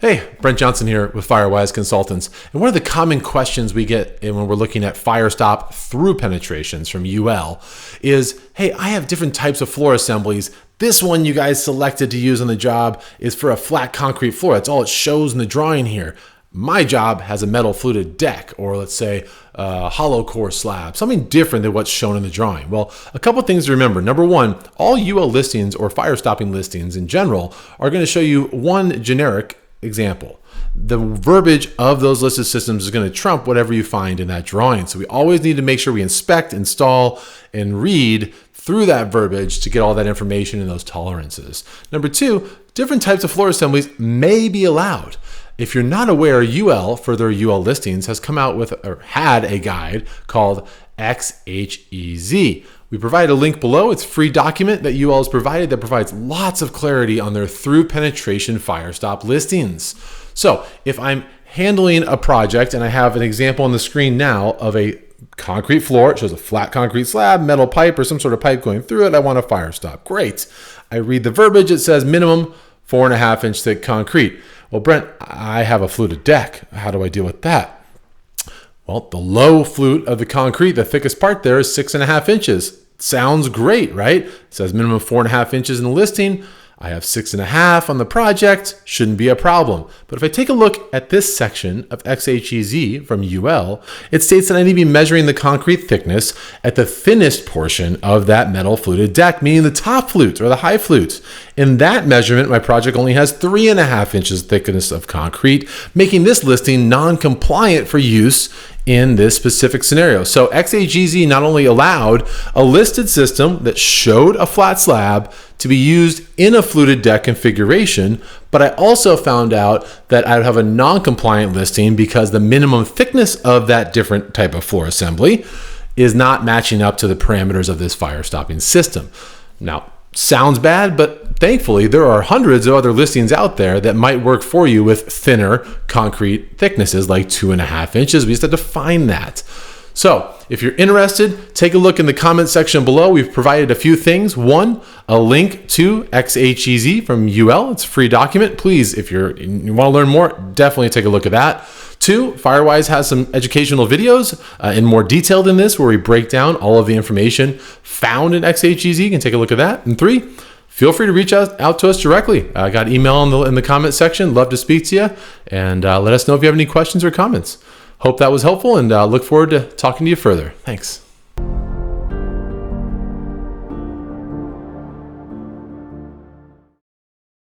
Hey, Brent Johnson here with FireWise Consultants. And one of the common questions we get when we're looking at fire stop through penetrations from UL is, hey, I have different types of floor assemblies. This one you guys selected to use on the job is for a flat concrete floor. That's all it shows in the drawing here. My job has a metal fluted deck, or let's say a hollow core slab, something different than what's shown in the drawing. Well, a couple things to remember. Number one, all UL listings or fire stopping listings in general are going to show you one generic example. The verbiage of those listed systems is going to trump whatever you find in that drawing. So we always need to make sure we inspect, install, and read through that verbiage to get all that information and those tolerances. Number two, different types of floor assemblies may be allowed. If you're not aware, UL, for their UL listings, has come out with or had a guide called XHEZ. We provide a link below. It's a free document that UL has provided that provides lots of clarity on their through penetration fire stop listings. So if I'm handling a project and I have an example on the screen now of a concrete floor, it shows a flat concrete slab, metal pipe, or some sort of pipe going through it, I want a fire stop. Great. I read the verbiage. It says minimum 4.5 inch thick concrete. Well, Brent, I have a fluted deck. How do I deal with that? Well, the low flute of the concrete, the thickest part there is 6.5 inches. Sounds great, right? It says minimum 4.5 inches in the listing. I have 6.5 on the project, shouldn't be a problem. But if I take a look at this section of XHEZ from UL, it states that I need to be measuring the concrete thickness at the thinnest portion of that metal fluted deck, meaning the top flute or the high flute. In that measurement, my project only has 3.5 inches thickness of concrete, making this listing non-compliant for use in this specific scenario. So XHEZ not only allowed a listed system that showed a flat slab to be used in a fluted deck configuration, but I also found out that I would have a non-compliant listing because the minimum thickness of that different type of floor assembly is not matching up to the parameters of this fire stopping system. Now, sounds bad, but thankfully there are hundreds of other listings out there that might work for you with thinner concrete thicknesses like 2.5 inches. We just have to find that. So if you're interested, take a look in the comment section below. We've provided a few things. One, a link to XHEZ from UL. It's a free document. Please, if you want to learn more, definitely take a look at that. Two, FireWise has some educational videos in more detail than this where we break down all of the information found in XHEZ. You can take a look at that. And three, feel free to reach out to us directly. I got email in the comment section. Love to speak to you. And let us know if you have any questions or comments. Hope that was helpful and look forward to talking to you further. Thanks.